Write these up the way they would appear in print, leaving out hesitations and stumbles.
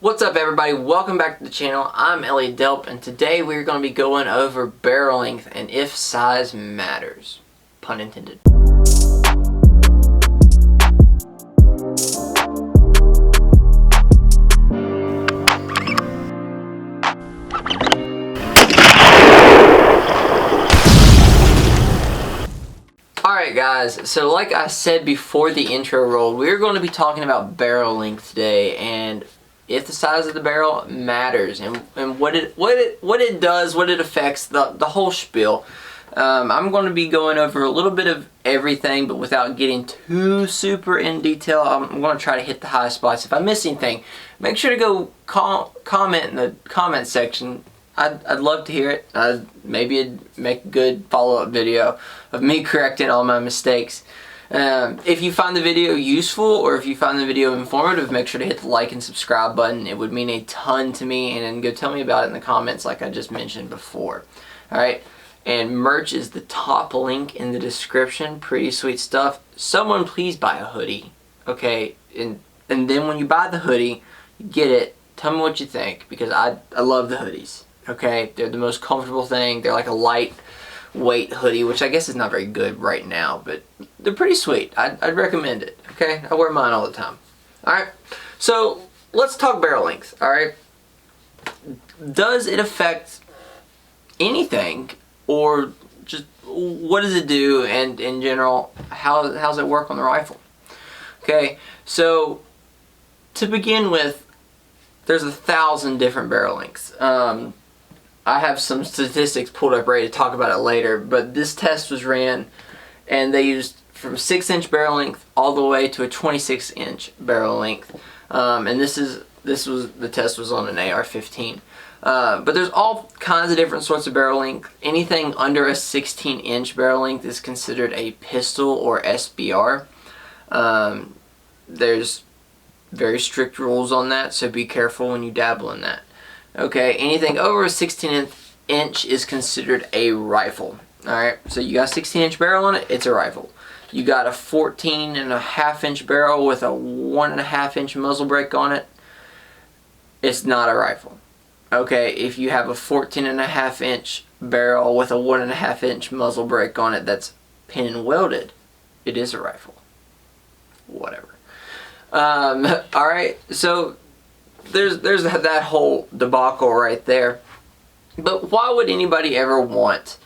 What's up everybody, welcome back to the channel. I'm Elliott Delp and today we're going to be going over barrel length and if size matters. Pun intended. Alright guys, so like I said before the intro rolled, we're going to be talking about barrel length today and if the size of the barrel matters and what it does, what it affects, the whole spiel. I'm going to be going over a little bit of everything, but without getting too super in detail. I'm going to try to hit the high spots. If I miss anything, make sure to go comment in the comment section. I'd love to hear it. Maybe it'd make a good follow-up video of me correcting all my mistakes. If you find the video useful or if you find the video informative, make sure to hit the like and subscribe button. It would mean a ton to me, and then go tell me about it in the comments like I just mentioned before. Alright, and merch is the top link in the description. Pretty sweet stuff. Someone please buy a hoodie, okay? And then when you buy the hoodie, get it, tell me what you think, because I love the hoodies, okay? They're the most comfortable thing. They're like a lightweight hoodie, which I guess is not very good right now, but they're pretty sweet. I'd recommend it, okay? I wear mine all the time. Alright, so let's talk barrel length, alright? Does it affect anything, or just what does it do, and in general, how's it work on the rifle? Okay, so to begin with, there's 1,000 different barrel lengths. I have some statistics pulled up ready to talk about it later, but this test was ran and they used from 6-inch barrel length all the way to a 26-inch barrel length. And the test was on an AR-15. But there's all kinds of different sorts of barrel length. Anything under a 16-inch barrel length is considered a pistol or SBR. There's very strict rules on that, so be careful when you dabble in that. Okay, anything over a 16-inch is considered a rifle. Alright, so you got a 16-inch barrel on it, it's a rifle. You got a 14.5-inch barrel with a 1.5-inch muzzle brake on it, it's not a rifle. Okay, if you have a 14.5-inch barrel with a 1.5-inch muzzle brake on it that's pin and welded, it is a rifle. Whatever. Alright, so there's that whole debacle right there. But why would anybody ever want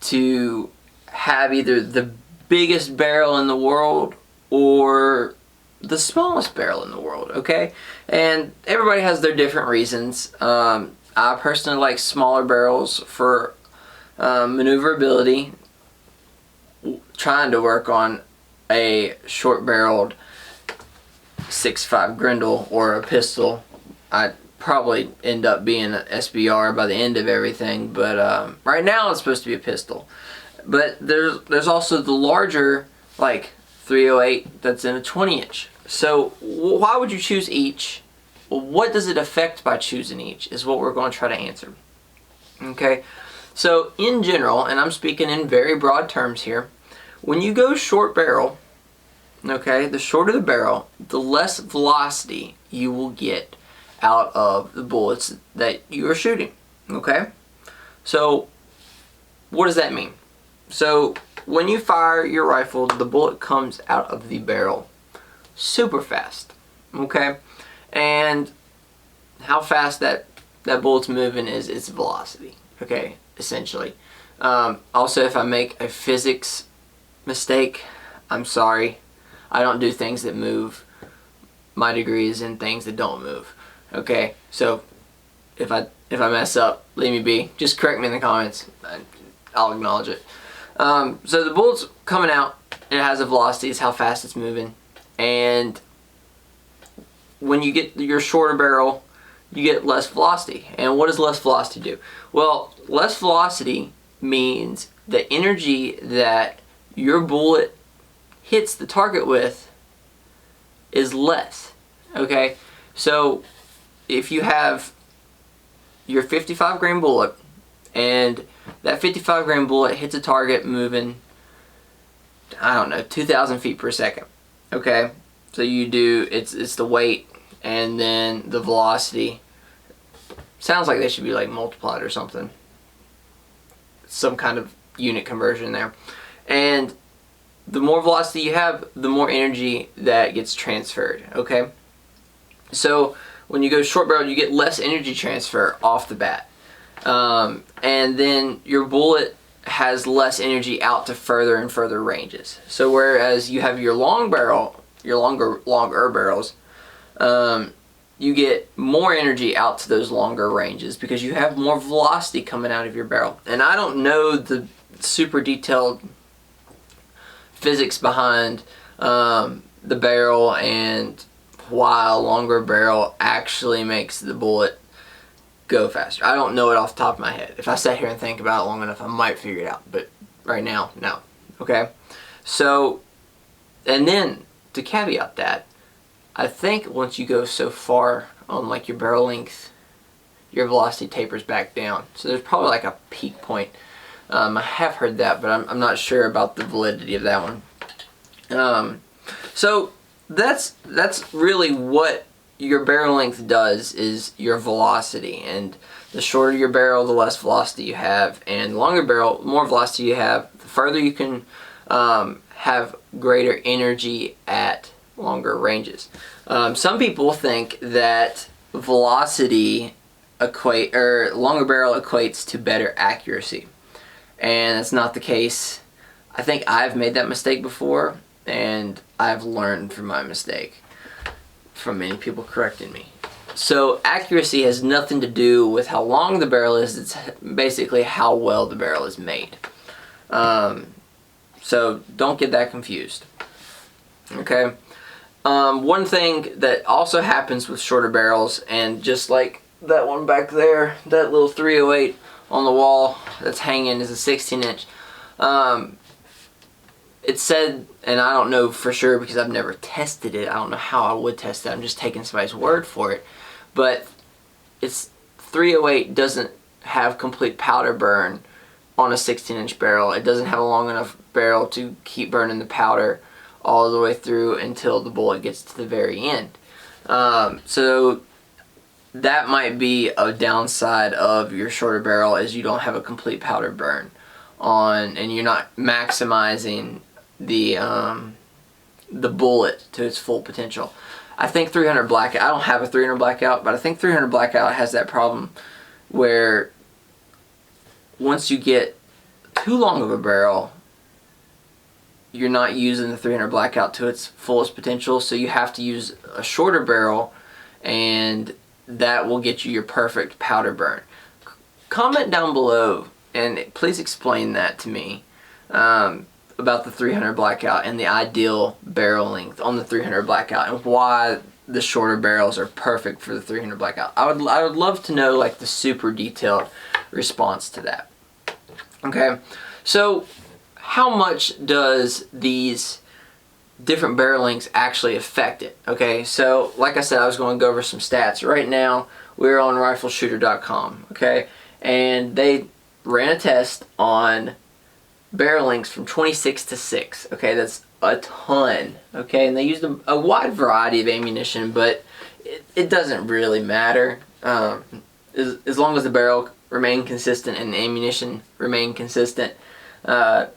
to have either the biggest barrel in the world or the smallest barrel in the world, okay? And everybody has their different reasons. I personally like smaller barrels for maneuverability, trying to work on a short-barreled 6.5 Grendel or a pistol. I'd probably end up being an SBR by the end of everything, but right now it's supposed to be a pistol. But there's also the larger, like 308, that's in a 20-inch. So why would you choose each? Well, what does it affect by choosing each is what we're going to try to answer. Okay, so in general, and I'm speaking in very broad terms here, when you go short barrel, okay, the shorter the barrel, the less velocity you will get out of the bullets that you are shooting, okay? So what does that mean? So when you fire your rifle, the bullet comes out of the barrel super fast, okay? And how fast that bullet's moving is its velocity, okay, essentially. Also, if I make a physics mistake, I'm sorry. I don't do things that move. My degree is in things that don't move. Okay, so if I mess up, leave me be. Just correct me in the comments. I'll acknowledge it. So the bullet's coming out, and it has a velocity. It's how fast it's moving. And when you get your shorter barrel, you get less velocity. And what does less velocity do? Well, less velocity means the energy that your bullet hits the target with is less. Okay, so if you have your 55 grain bullet and that 55 grain bullet hits a target moving, I don't know, 2,000 feet per second, okay, so you do, it's the weight and then the velocity. Sounds like they should be like multiplied or something. Some kind of unit conversion there. And the more velocity you have, the more energy that gets transferred, okay? So when you go short barrel, you get less energy transfer off the bat. And then your bullet has less energy out to further and further ranges. So whereas you have your long barrel, your longer barrels, you get more energy out to those longer ranges because you have more velocity coming out of your barrel. And I don't know the super detailed physics behind the barrel and why a longer barrel actually makes the bullet go faster. I don't know it off the top of my head. If I sat here and think about it long enough, I might figure it out. But right now, no. Okay? So, and then to caveat that, I think once you go so far on like your barrel length, your velocity tapers back down. So there's probably like a peak point. I have heard that, but I'm not sure about the validity of that one. So that's really what your barrel length does, is your velocity. And the shorter your barrel, the less velocity you have, and the longer barrel, the more velocity you have, the further you can have greater energy at longer ranges. Some people think that velocity longer barrel equates to better accuracy, and that's not the case. I think I've made that mistake before, and I've learned from my mistake from many people correcting me. So accuracy has nothing to do with how long the barrel is. It's basically how well the barrel is made. So don't get that confused. Okay. One thing that also happens with shorter barrels, and just like that one back there, that little 308 on the wall that's hanging is a 16-inch. It said, and I don't know for sure because I've never tested it. I don't know how I would test it. I'm just taking somebody's word for it. But it's 308 doesn't have complete powder burn on a 16-inch barrel. It doesn't have a long enough barrel to keep burning the powder all the way through until the bullet gets to the very end. So that might be a downside of your shorter barrel, is you don't have a complete powder burn on, and you're not maximizing the bullet to its full potential. I think 300 Blackout, I don't have a 300 Blackout, but I think 300 Blackout has that problem where once you get too long of a barrel, you're not using the 300 Blackout to its fullest potential, so you have to use a shorter barrel, and that will get you your perfect powder burn. Comment down below and please explain that to me, about the 300 Blackout and the ideal barrel length on the 300 Blackout, and why the shorter barrels are perfect for the 300 Blackout. I would love to know like the super detailed response to that. Okay, so how much does these different barrel lengths actually affect it? Okay, so like I said, I was going to go over some stats. Right now we're on rifleshooter.com, okay, and they ran a test on barrel lengths from 26 to 6. Okay, that's a ton. Okay, and they used a wide variety of ammunition, but it doesn't really matter. As long as the barrel remain consistent and the ammunition remain consistent, the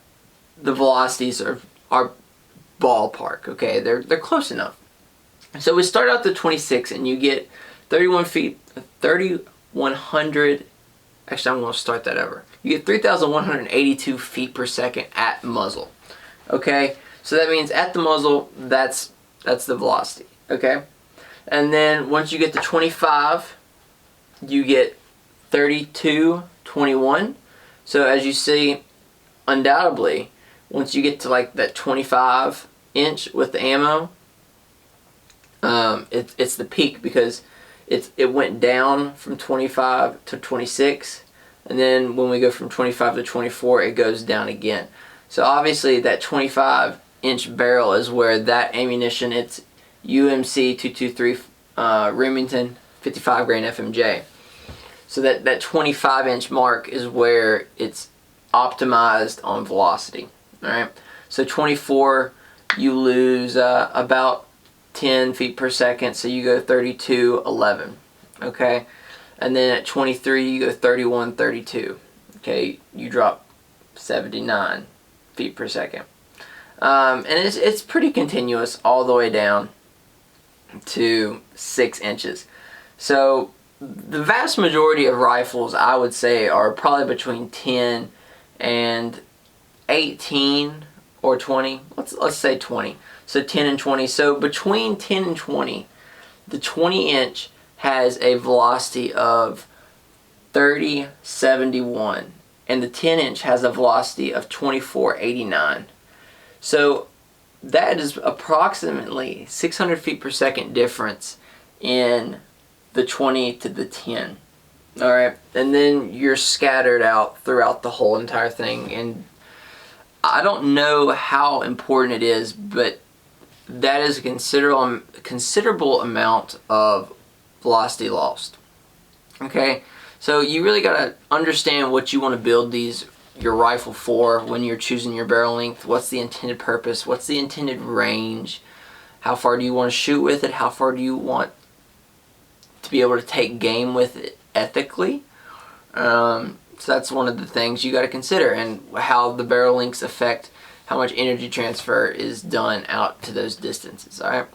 velocities are ballpark. Okay, they're close enough. So we start out the 26, and you get 3,100. Actually, I'm going to start that over. You get 3,182 feet per second at muzzle. Okay, so that means at the muzzle, that's the velocity. Okay, and then once you get to 25, you get 3221. So as you see, undoubtedly, once you get to like that 25 inch with the ammo, it's the peak, because it went down from 25 to 26, and then when we go from 25 to 24, it goes down again. So obviously that 25 inch barrel is where that ammunition, it's UMC 223 Remington 55 grain FMJ. So that 25 inch mark is where it's optimized on velocity. Alright, so 24, you lose about 10 feet per second, so you go 32.11. Okay, and then at 23 you go 31.32. Okay, you drop 79 feet per second. And it's pretty continuous all the way down to 6 inches. So the vast majority of rifles, I would say, are probably between 10 and 18 or 20. Let's say 20. So 10 and 20. So between 10 and 20, the 20 inch has a velocity of 30.71, and the 10 inch has a velocity of 24.89. So that is approximately 600 feet per second difference in the 20 to the 10. Alright, and then you're scattered out throughout the whole entire thing, and I don't know how important it is, but that is a considerable amount of velocity lost. Okay, so you really got to understand what you want to build your rifle for when you're choosing your barrel length. What's the intended purpose? What's the intended range? How far do you want to shoot with it? How far do you want to be able to take game with it ethically? So that's one of the things you got to consider, and how the barrel lengths affect how much energy transfer is done out to those distances. Alright,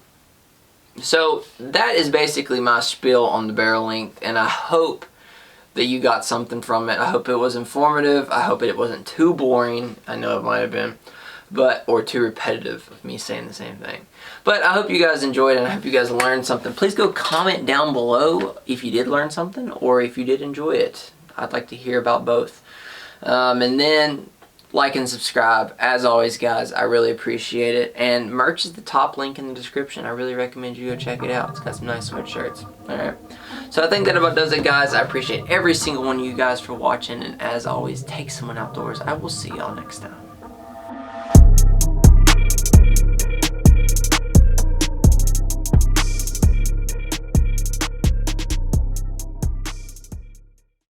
so that is basically my spiel on the barrel length, and I hope that you got something from it. I hope it was informative. I hope it wasn't too boring. I know it might have been, or too repetitive of me saying the same thing. But I hope you guys enjoyed it, and I hope you guys learned something. Please go comment down below if you did learn something or if you did enjoy it. I'd like to hear about both. And then like and subscribe. As always, guys, I really appreciate it. And merch is the top link in the description. I really recommend you go check it out. It's got some nice sweatshirts. Alright. So I think that about does it, guys. I appreciate every single one of you guys for watching. And as always, take someone outdoors. I will see y'all next time.